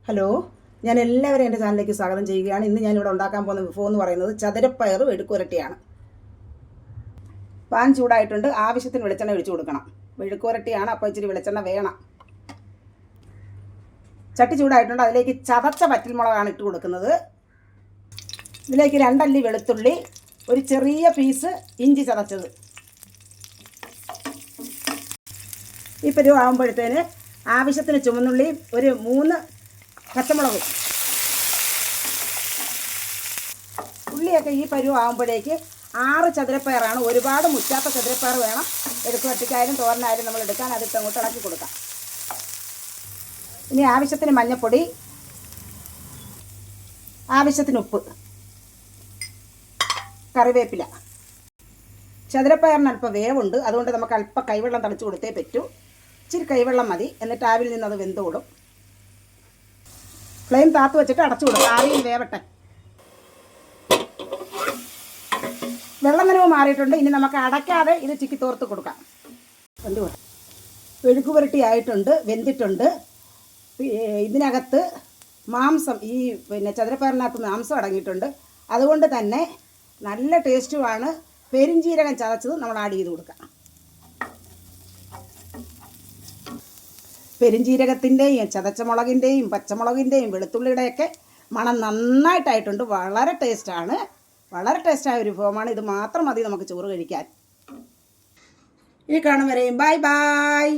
Hello, ഞാൻ എല്ലാവരും എൻ്റെ ചാനലിലേക്ക് സ്വാഗതം ചെയ്യുകയാണ്. ഇന്ന് ഞാനിവിടെ ഉണ്ടാക്കാൻ പോകുന്ന വിഭവം എന്ന് പറയുന്നത് ചതുരപ്പയർ മെഴുക്കുവരട്ടിയാണ്. പാൻ ചൂടായിട്ടുണ്ട്. ആവശ്യത്തിന് വെളിച്ചെണ്ണ ഒഴിച്ചു കൊടുക്കണം. മെഴുക്കുവരട്ടിയാണ്, അപ്പോൾ ഇച്ചിരി വെളിച്ചെണ്ണ വേണം. ചട്ടി ചൂടായിട്ടുണ്ട്. അതിലേക്ക് ചതച്ച വറ്റൽമുളകാണ് ഇട്ട് കൊടുക്കുന്നത്. ഇതിലേക്ക് 2 അല്ലി വെളുത്തുള്ളി, ഒരു ചെറിയ പീസ് ഇഞ്ചി ചതച്ചത്. ഈ പരുവം ആകുമ്പോഴത്തേന് ആവശ്യത്തിന് ചുവന്നുള്ളി, ഒരു 3 പച്ചമുളകും. ഉള്ളിയൊക്കെ ഈ പരുവം ആകുമ്പോഴേക്ക് 6 ചതുരപ്പയറാണ്. ഒരുപാട് മുറ്റാത്ത ചതുരപ്പയർ വേണം. മെഴുക്കുവരട്ടിക്കായാലും തോരനായാലും നമ്മൾ എടുക്കാൻ അതിട്ട് അങ്ങോട്ട് ഇളക്കി കൊടുക്കാം. ഇനി ആവശ്യത്തിന് മഞ്ഞൾപ്പൊടി, ആവശ്യത്തിന് ഉപ്പ്, കറിവേപ്പില. ചതുരപ്പയറിന് അല്പം വേവുണ്ട്, അതുകൊണ്ട് നമുക്ക് അല്പം കൈവെള്ളം തളിച്ച് കൊടുത്തേ പറ്റൂ. ഇച്ചിരി കൈവെള്ളം മതി. എന്നിട്ട് ആവിൽ നിന്ന് അത് വെന്തോടും. ഫ്ലെയിം താത്ത് വെച്ചിട്ട് അടച്ചു കൊടുക്കും. ആവിയിൽ വേവട്ടെ. വെള്ളം നനവ് മാറിയിട്ടുണ്ട്. ഇനി നമുക്ക് അടയ്ക്കാതെ ഇത് ചിക്കി തോർത്ത് കൊടുക്കാം. മെഴുക്കുപുരട്ടി ആയിട്ടുണ്ട്, വെന്തിട്ടുണ്ട്. ഇതിനകത്ത് മാംസം, ഈ ചതുരപ്പയറിനകത്ത് മാംസം അടങ്ങിയിട്ടുണ്ട്. അതുകൊണ്ട് തന്നെ നല്ല ടേസ്റ്റുമാണ്. പെരുംജീരകം ചതച്ചത് നമ്മൾ ആഡ് ചെയ്ത് കൊടുക്കാം. പെരുംജീരകത്തിൻ്റെയും ചതച്ച മുളകിൻ്റെയും പച്ചമുളകിൻ്റെയും വെളുത്തുള്ളിയുടെയൊക്കെ മണം നന്നായിട്ടായിട്ടുണ്ട്. വളരെ ടേസ്റ്റാണ്. വളരെ ടേസ്റ്റായ ഒരു വിഭവമാണ്. ഇത് മാത്രം മതി നമുക്ക് ചോറ് കഴിക്കാൻ. ഈ കാണും വരെയും ബൈ ബൈ.